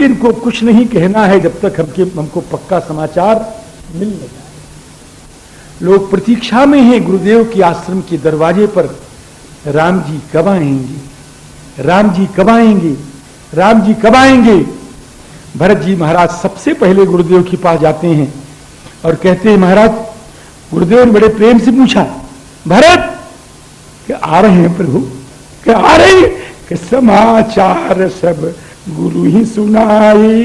इनको कुछ नहीं कहना है जब तक हमको पक्का समाचार मिल नहीं जाए। लोग प्रतीक्षा में हैं गुरुदेव के आश्रम के दरवाजे पर, राम जी कब आएंगे, राम जी कब आएंगे, राम जी कब आएंगे। भरत जी महाराज सबसे पहले गुरुदेव के पास जाते हैं और कहते हैं, महाराज गुरुदेव ने बड़े प्रेम से पूछा, भरत क्या आ रहे हैं प्रभु, क्या आ रहे हैं, कि समाचार सब गुरु ही सुनाए।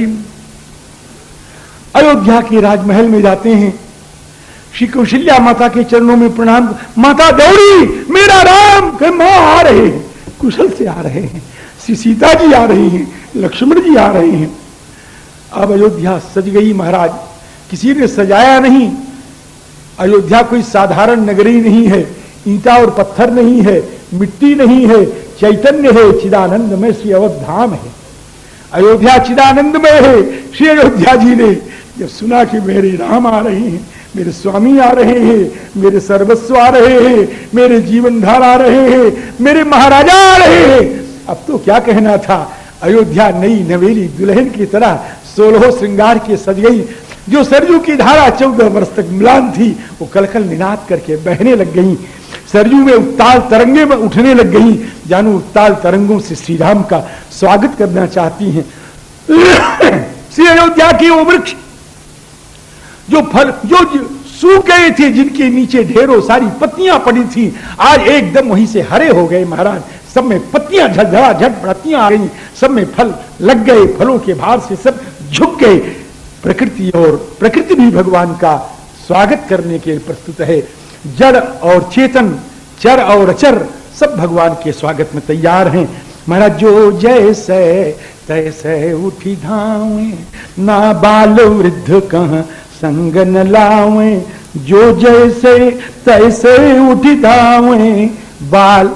अयोध्या के राजमहल में जाते हैं, श्री कौशल्या माता के चरणों में प्रणाम, माता दौड़ी, मेरा राम के मां आ रहे हैं, कुशल से आ रहे हैं, श्री सीता जी आ रही हैं, लक्ष्मण जी आ रहे हैं। अब अयोध्या सज गई महाराज, किसी ने सजाया नहीं। अयोध्या कोई साधारण नगरी नहीं है, ईंटा और पत्थर नहीं है, मिट्टी नहीं है, चैतन्य है, चिदानंद में श्री अवध धाम है। अयोध्या चिदानंद में है। श्री अयोध्या जी ने जब सुना कि मेरे राम आ रहे हैं, मेरे स्वामी आ रहे हैं, मेरे सर्वस्व आ रहे हैं, मेरे जीवन धार आ रहे हैं, मेरे महाराजा आ रहे हैं, अब तो क्या कहना था। अयोध्या नई नवेली दुल्हन की तरह 16 श्रृंगार के सज गई। जो सरजू की धारा 14 वर्ष तक म्लान थी, वो कलकल निनाद करके बहने लग गई। सरजू में उत्ताल तरंगे में उठने लग गई, जानो उत्ताल तरंगों से श्री राम का स्वागत करना चाहती हैं। श्री अयोध्या की वो वृक्ष जो फल जो सूख गए थे, जिनके नीचे ढेरों सारी पत्तियां पड़ी थी, आज एकदम वहीं से हरे हो गए महाराज। सब में पत्तियां झड़झड़ा झट पत्तियां आ गई, सब में फल लग गए, फलों के भार से सब झुक गए। प्रकृति और प्रकृति भी भगवान का स्वागत करने के प्रस्तुत है। जड़ और चेतन, चर और अचर सब भगवान के स्वागत में तैयार हैं। महाराज जो जैसे तैसे उठी धावे, ना बाल वृद्ध कहां संग न लावे। जो जैसे तैसे उठी धावे, बाल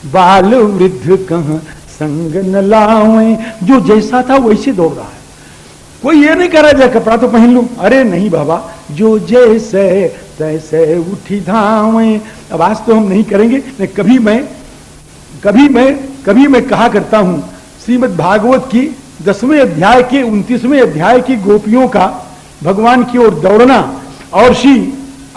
बाल वृद्ध कहां संग न लावे। जो जैसा था वैसे दौड़ रहा है। कोई ये नहीं कह रहा है कपड़ा तो पहन लूं, अरे नहीं बाबा, जो जैसे तैसे उठी धावे। अब आज तो हम नहीं करेंगे, नहीं कभी मैं कहा करता हूं, श्रीमद् भागवत की 10वें अध्याय के 29वें अध्याय की गोपियों का भगवान की ओर दौड़ना और श्री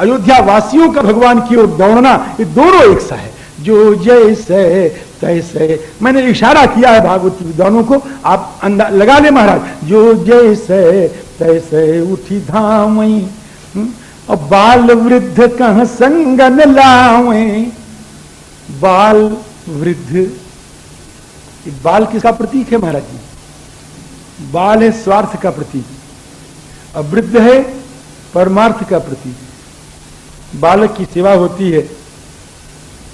अयोध्या वासियों का भगवान की ओर दौड़ना, ये दोनों एक सा है। जो जैसे तैसे, मैंने इशारा किया है भागवत विद्वानों को, आप अंदाज लगा ले महाराज। जो जैसे तैसे उठी धावई, और बाल वृद्ध कहां संग न लावे। बाल वृद्ध, बाल किसका प्रतीक है महाराज जी? बाल है स्वार्थ का प्रतीक, और वृद्ध है परमार्थ का प्रतीक। बालक की सेवा होती है,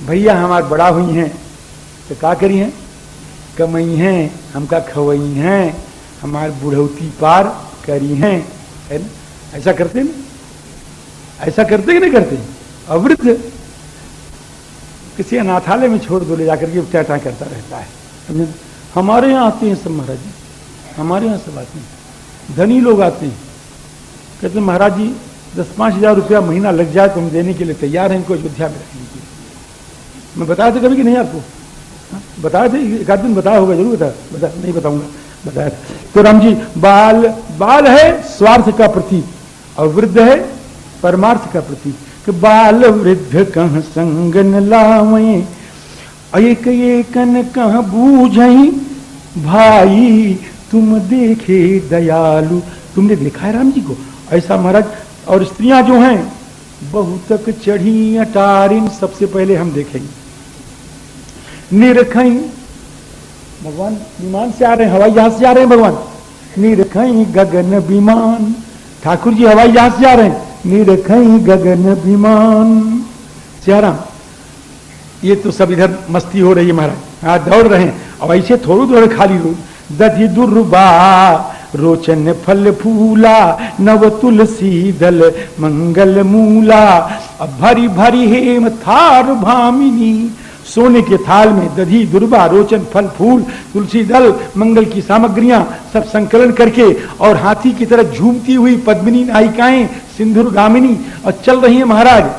भैया हमार बड़ा हुई हैं तो क्या करी हैं, कमई हैं, हमका खवई हैं, हमार बुढ़ौती पार करी हैं, है ना? ऐसा करते हैं, ऐसा करते कि नहीं करते? अवृद्ध किसी अनाथालय में छोड़ दो, ले जाकर के टाटा करता रहता है। हमारे यहाँ आते हैं सब महाराज जी, हमारे यहाँ सब आते हैं, धनी लोग आते हैं, कहते हैं महाराज जी 10-5 हजार रुपया महीना लग जाए तो हम देने के लिए तैयार हैं, इनको अयोध्या में रखने के लिए। मैं बताया था कभी कि नहीं आपको? बताया थे, एक आध दिन बताया होगा, जरूर बता नहीं बताऊंगा, बताया था। तो राम जी, बाल है स्वार्थ का प्रतीक और वृद्ध है परमार्थ का प्रतीक। कि बाल वृद्ध कहां संग न लावे, एक एकन कहां बूझई, भाई तुम देखे दयालु। तुमने देखा है राम जी को ऐसा महाराज? और स्त्रियां जो हैं बहुतक चढ़ी अटारिन, सबसे पहले हम देखेंगे निरखई, भगवान विमान से आ रहे हैं, हवाई जहाज से आ रहे हैं भगवान। निरखई गगन विमान, ठाकुर जी हवाई जहाज से आ रहे हैं, निरखई गगन विमान। सियाराम, ये तो सब इधर मस्ती हो रही है महाराज, हाँ दौड़ रहे हैं। अब ऐसे थोड़ी दौड़ खाली रोड, दधि दुर्बा रोचन फल फूला, नव तुलसी दल मंगल मूला। अब भरी भरी हेम थार भामिनी, सोने के थाल में दधी दुर्बा रोचन फल फूल तुलसी दल मंगल की सामग्रियां सब संकलन करके, और हाथी की तरह झूमती हुई पद्मिनी नायिकाएं सिंधुर गामिनी और चल रही है महाराज।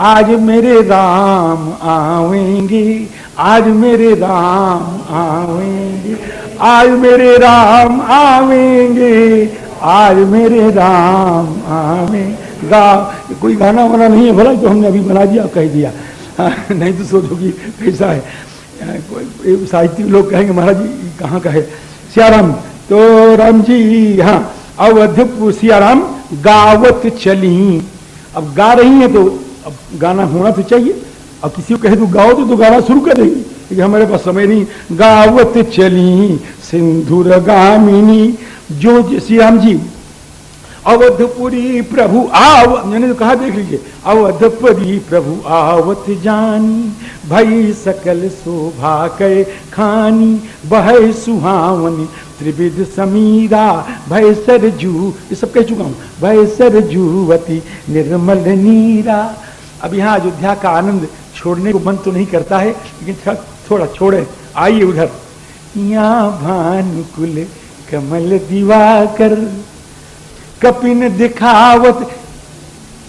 आज मेरे राम आवेंगे, आज मेरे राम आवेंगे, आज मेरे राम आवेंगे, आज मेरे राम आवेंगे। कोई गाना वाना नहीं है भला, तो हमने अभी बना दिया, कह दिया। नहीं तो सोचोगी कैसा है। कोई साहित्यिक लोग कहेंगे महाराज जी कहाँ का है सियाराम, तो राम जी हाँ अवध सियाराम गावत चली। अब गा रही है तो अब गाना होना तो चाहिए। अब किसी को कहे तो गाओ तो गाना शुरू कर देंगे, क्योंकि हमारे पास समय नहीं। गावत चली सिंधुर गामिनी, जो श्री राम जी अवधपुरी प्रभु आव, मैंने तो कहा देख लीजिए, अवधपुरी प्रभु आवत जानी, भई सकल शोभा कै खानी, बह सुहावनी त्रिविध समीरा, भय सरजू, ये सब कह चुका हूं, भय सरजूवती निर्मल नीरा। अब यहाँ अयोध्या का आनंद छोड़ने को मन तो नहीं करता है, लेकिन थोड़ा छोड़े। आइए उधर, यहाँ भानुकुल कमल दिवाकर, कपिन दिखावत,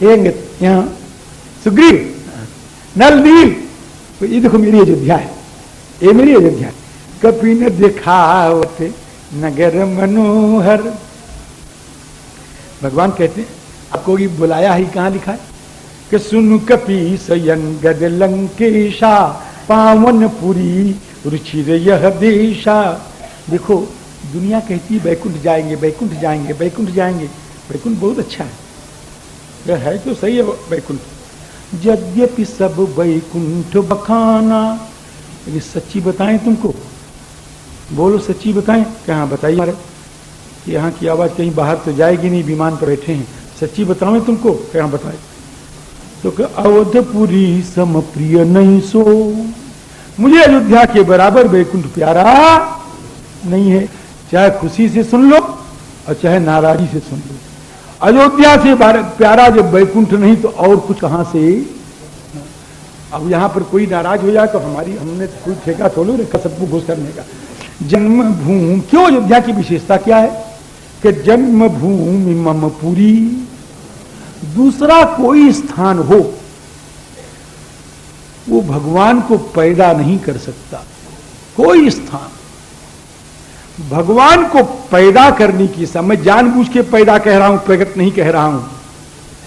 यहाँ सुग्रीव नल नील, तो ये देखो मेरी अयोध्या है, ये मेरी अयोध्या है। कपिन दिखावत नगर मनोहर। भगवान कहते हैं आपको ये बुलाया ही, कहाँ लिखा है कि सुन कपि सयन गद लंकेशा, पावनपुरी रुचिर यह देशा। देखो दुनिया कहती बैकुंठ जाएंगे, बैकुंठ जाएंगे, बैकुंठ जाएंगे। बैकुंठ बहुत अच्छा है, यह है तो सही है बैकुंठ। यद्यपि सब बैकुंठ बखाना, लेकिन सच्ची बताएं तुमको, बोलो सच्ची बताएं, कहाँ बताइए हमारे, यहाँ की आवाज कहीं बाहर तो जाएगी नहीं, विमान पर बैठे हैं। सच्ची बताओ तुमको, कहाँ बताए तो अवधपुरी सम प्रिय नहीं सो, मुझे अयोध्या के बराबर बैकुंठ प्यारा नहीं है। चाहे खुशी से सुन लो और चाहे नाराजी से सुन लो, अयोध्या से प्यारा जब बैकुंठ नहीं तो और कुछ कहां से। अब यहां पर कोई नाराज हो जाए तो हमने कोई ठेका थोड़ी रखा सबको घुस करने का। जन्मभूमि, क्यों अयोध्या की विशेषता क्या है कि जन्मभूमि मम पुरी, दूसरा कोई स्थान हो वो भगवान को पैदा नहीं कर सकता। कोई स्थान भगवान को पैदा करने की समय, जानबूझ के पैदा कह रहा हूं, प्रगट नहीं कह रहा हूं,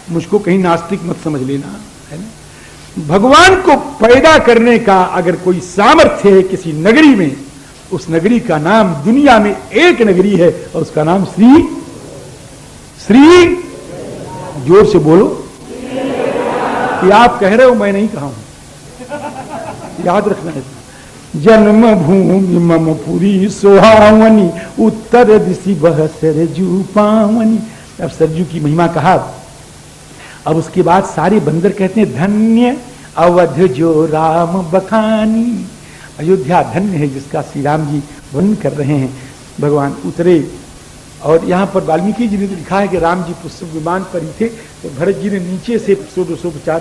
मुझको कहीं नास्तिक मत समझ लेना, है ना। भगवान को पैदा करने का अगर कोई सामर्थ्य है किसी नगरी में, उस नगरी का नाम, दुनिया में एक नगरी है और उसका नाम श्री, जोर से बोलो कि आप कह रहे हो, मैं नहीं कहा हूं, याद रखना है। जन्मभूमि मम पुरी सुहावनी, उत्तर दिशि बह सरजू पावनी। अब सरजू की महिमा कहा। अब उसके बाद सारे बंदर कहते हैं धन्य अवध जो राम बखानी, अयोध्या धन्य है जिसका श्री राम जी वर्णन कर रहे हैं। भगवान उतरे और यहाँ पर वाल्मीकि जी ने लिखा है कि राम जी पुष्प विमान पर ही थे, तो भरत जी ने नीचे से षोडशोपचार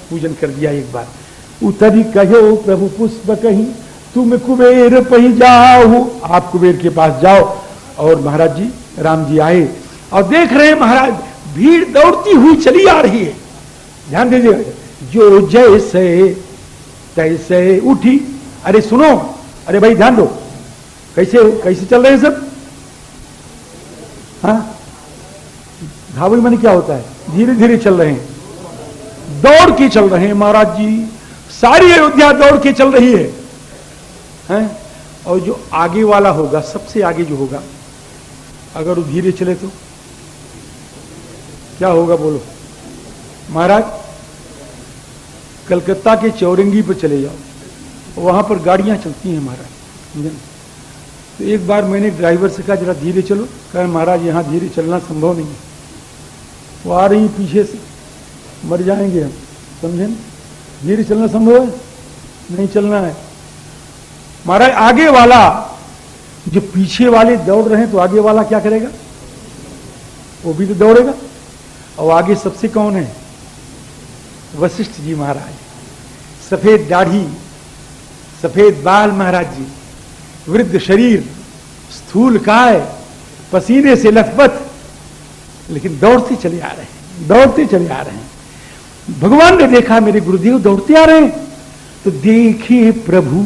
पूजन कर दिया। एक बार उतरी कहो प्रभु पुष्प कहीं, तुम कुबेर पही जाओ, आप कुबेर के पास जाओ। और महाराज जी, राम जी आए और देख रहे हैं महाराज भीड़ दौड़ती हुई चली आ रही है। ध्यान दीजिएगा, जो जैसे तैसे उठी। अरे सुनो, अरे भाई ध्यान दो, कैसे कैसे चल रहे हैं सब। हाँ, धावल माने क्या होता है, धीरे धीरे चल रहे हैं, दौड़ के चल रहे हैं महाराज जी। सारी अयोध्या दौड़ के चल रही है, हैं? और जो आगे वाला होगा, सबसे आगे जो होगा, अगर वो धीरे चले तो क्या होगा बोलो महाराज। कलकत्ता के चौरंगी पर चले जाओ, वहां पर गाड़ियां चलती हैं महाराज। तो एक बार मैंने ड्राइवर से कहा जरा धीरे चलो, कहा महाराज यहाँ धीरे चलना संभव नहीं है, वो आ रही पीछे से, मर जाएंगे हम, समझे ना। धीरे चलना संभव है नहीं, चलना है महाराज। आगे वाला, जो पीछे वाले दौड़ रहे हैं तो आगे वाला क्या करेगा, वो भी तो दौड़ेगा। और आगे सबसे कौन है, वशिष्ठ जी महाराज, सफेद दाढ़ी, सफेद बाल महाराज जी, वृद्ध शरीर, स्थूल काय, पसीने से लथपथ, लेकिन दौड़ते चले आ रहे हैं, दौड़ते चले आ रहे हैं। भगवान ने देखा मेरे गुरुदेव दौड़ते आ रहे हैं, तो देखे प्रभु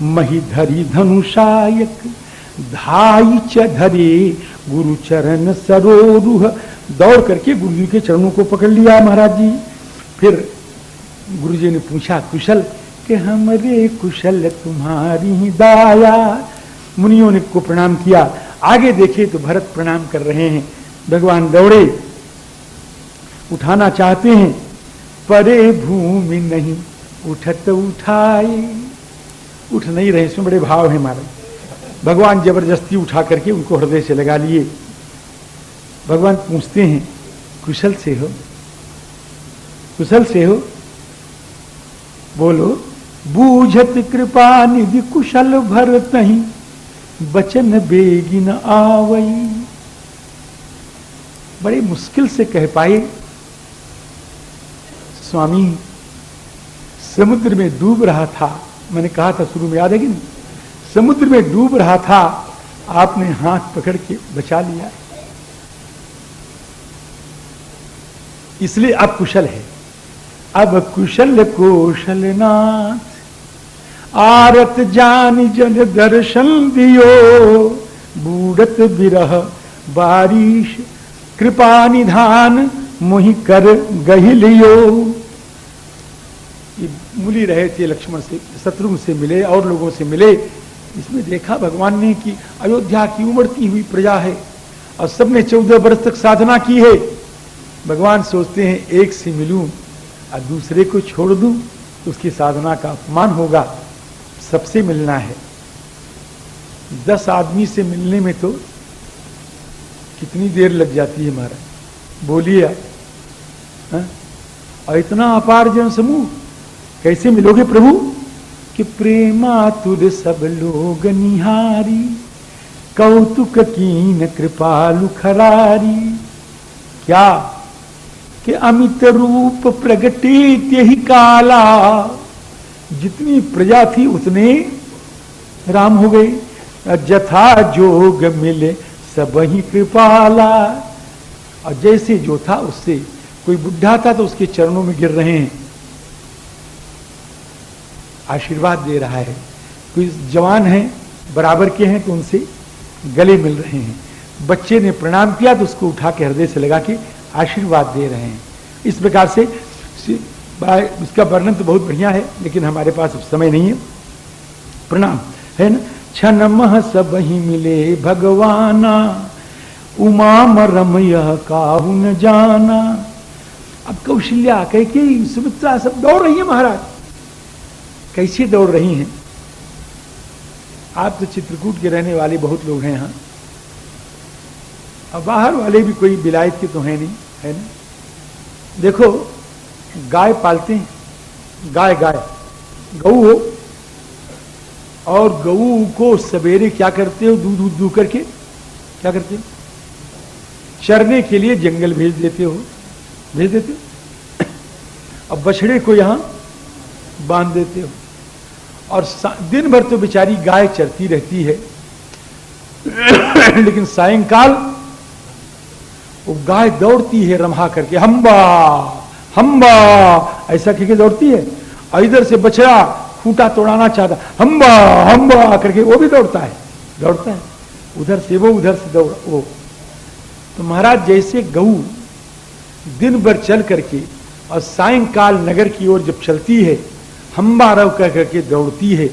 महीधरी धनुषायक, धाई च धरे गुरु चरण सरोरुह, दौड़ करके गुरु जी के चरणों को पकड़ लिया महाराज जी। फिर गुरु जी ने पूछा कुशल, कि हमरे कुशल तुम्हारी दाया। मुनियों ने को प्रणाम किया। आगे देखे तो भरत प्रणाम कर रहे हैं। भगवान दौड़े, उठाना चाहते हैं, परे भूमि नहीं उठत उठाए, उठ नहीं रहे। इसमें बड़े भाव है महाराज। भगवान जबरदस्ती उठा करके उनको हृदय से लगा लिए। भगवान पूछते हैं, कुशल से हो? कुशल से हो? बोलो। बूझत कृपा निधि कुशल भरत ही, बचन बेगिन आवई। बड़े मुश्किल से कह पाए, स्वामी समुद्र में डूब रहा था। मैंने कहा था शुरू में, याद है कि नहीं? समुद्र में डूब रहा था, आपने हाथ पकड़ के बचा लिया, इसलिए अब कुशल है। अब कुशल कौशलनाथ, आरत जान जन दर्शन दियो, बूढ़त बिरह बारिश, कृपा निधान मोहि कर गहिलियो। ये मूली रहे थे लक्ष्मण से, शत्रुघ्न से मिले और लोगों से मिले। इसमें देखा भगवान ने कि अयोध्या की उमड़ती हुई प्रजा है और सबने 14 वर्ष तक साधना की है। भगवान सोचते हैं एक से मिलूं और दूसरे को छोड़ दूं तो उसकी साधना का अपमान होगा, सबसे मिलना है। 10 आदमी से मिलने में तो कितनी देर लग जाती है महाराज, बोलिए आप। और इतना अपार जन समूह कैसे मिलोगे प्रभु? कि प्रेमातुर सब लोग निहारी, कौतुक कीन कृपालु खरारी। क्या कि अमित रूप प्रगटित यही काला, जितनी प्रजा थी उतने राम हो गए। जथा जोग मिले सब ही कृपाला, और जैसे जो था उससे, कोई बुढ़ा था तो उसके चरणों में गिर रहे हैं, आशीर्वाद दे रहा है। कोई जवान है, बराबर के हैं तो उनसे गले मिल रहे हैं। बच्चे ने प्रणाम किया तो उसको उठा के हृदय से लगा के आशीर्वाद दे रहे हैं। इस प्रकार से इसका वर्णन तो बहुत बढ़िया है, लेकिन हमारे पास अब समय नहीं है। प्रणाम है ना। क्षण मह सब ही मिले भगवाना, उमा मरम यह काहू न जाना। अब कौशल्या, कैकेयी, सुमित्रा सब दौड़ रही है महाराज। कैसे दौड़ रही हैं? आप तो चित्रकूट के रहने वाले बहुत लोग हैं यहाँ, और बाहर वाले भी कोई विलायत के तो हैं नहीं, है ना। देखो, गाय पालते हैं, गाय गऊ हो, और गऊ को सवेरे क्या करते हो? दूध दू करके क्या करते हो? चरने के लिए जंगल भेज देते हो। अब बछड़े को यहां बांध देते हो, और दिन भर तो बेचारी गाय चरती रहती है, लेकिन सायंकाल वो गाय दौड़ती है रम्हा करके, हम्बा हम्बा ऐसा करके दौड़ती है। और इधर से बछड़ा खूंटा तोड़ाना चाहता, हम्बा हम्बा करके वो भी दौड़ता है। उधर से वो, उधर से दौड़ वो। तो महाराज जैसे गऊ दिन भर चल करके और सायंकाल नगर की ओर जब चलती है, हम्बा रव कह करके दौड़ती है,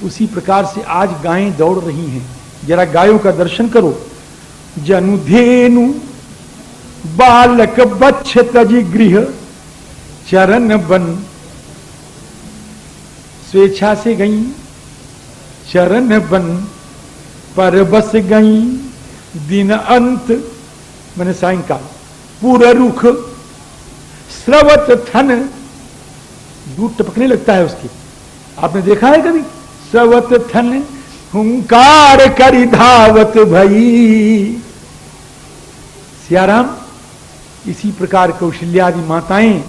उसी प्रकार से आज गायें दौड़ रही हैं। जरा गायों का दर्शन करो। जनुधेनु बालक बच्छ तजि गृह, चरण बन स्वेच्छा से गई, चरण बन पर बस गई। दिन अंत मैंने सायंकाल, पूरा रुख स्रवत थन, दूध टपकने लगता है उसकी, आपने देखा है कभी? स्रवत थन हुंकार करी धावत भई। सियाराम, इसी प्रकार कौशल्यादि माताएं,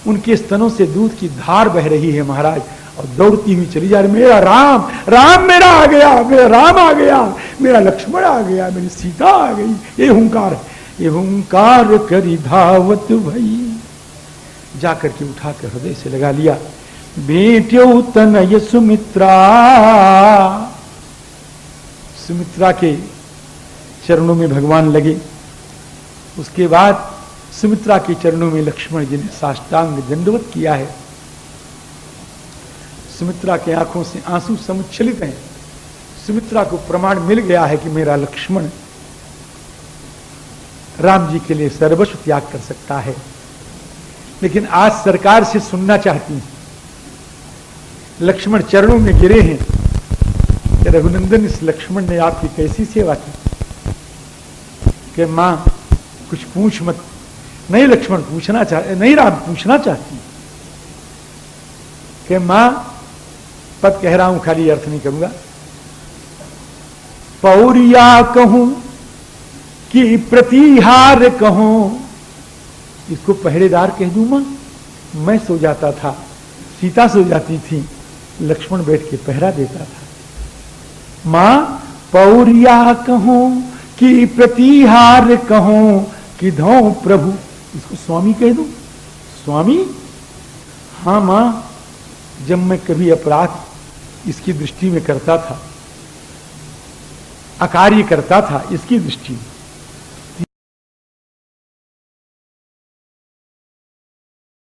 उनके स्तनों से दूध की धार बह रही है महाराज, और दौड़ती हुई चली जा रही। मेरा राम, राम मेरा आ गया, मेरा राम आ गया, मेरा लक्ष्मण आ गया, मेरी सीता आ गई। ये हुंकार है, ये हुंकार करी धावत भई। जाकर के उठा कर हृदय से लगा लिया। बेट्यो तनय सुमित्रा, सुमित्रा के चरणों में भगवान लगे। उसके बाद सुमित्रा के चरणों में लक्ष्मण जी ने साष्टांग दंडवत किया है। सुमित्रा के आंखों से आंसू समुच्छलित हैं। सुमित्रा को प्रमाण मिल गया है कि मेरा लक्ष्मण राम जी के लिए सर्वस्व त्याग कर सकता है। लेकिन आज सरकार से सुनना चाहती हूं, लक्ष्मण चरणों में गिरे हैं कि रघुनंदन इस लक्ष्मण ने आपकी कैसी सेवा की कि मां कुछ पूछ मत। नहीं लक्ष्मण पूछना चाहते, नहीं राम पूछना चाहती कि मां पद कह रहा हूं, खाली अर्थ नहीं करूंगा। पौरिया कहूं कि प्रतिहार कहूं, इसको पहरेदार कह दूं मां। मैं सो जाता था, सीता सो जाती थी, लक्ष्मण बैठ के पहरा देता था। मां पौरिया कहूं कि प्रतिहार कहूं कि धौ प्रभु, इसको स्वामी कह दूं। स्वामी? हां मां, जब मैं कभी अपराध इसकी दृष्टि में करता था, अकार्य करता था इसकी दृष्टि में,